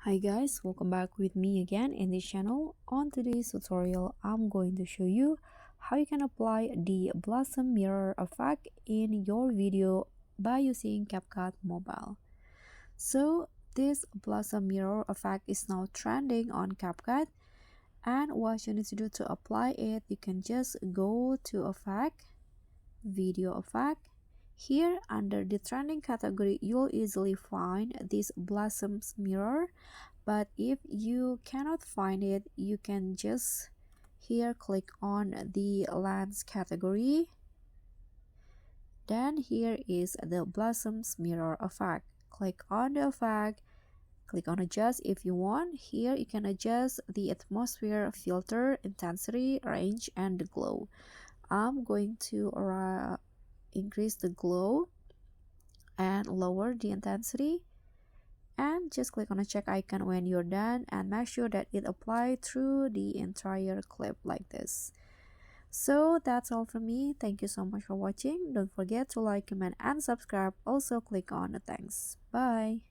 Hi guys, welcome back with me again in this channel. On today's tutorial, I'm going to show you how you can apply the blossom mirror effect in your video by using CapCut Mobile. So this blossom mirror effect is now trending on CapCut, and what you need to do to apply it, you can just go to Effect, Video Effect. Here under the trending category, you'll easily find this blossoms mirror, but if you cannot find it, you can just here click on the lens category. Then here is the blossoms mirror effect. Click on the effect, click on adjust if you want. Here you can adjust the atmosphere, filter, intensity, range, and the glow. I'm going to increase the glow and lower the intensity, and just click on the check icon when you're done and make sure that it applies through the entire clip like this. So that's all from me. Thank you so much for watching. Don't forget to like, comment, and subscribe. Also click on the thanks. Bye.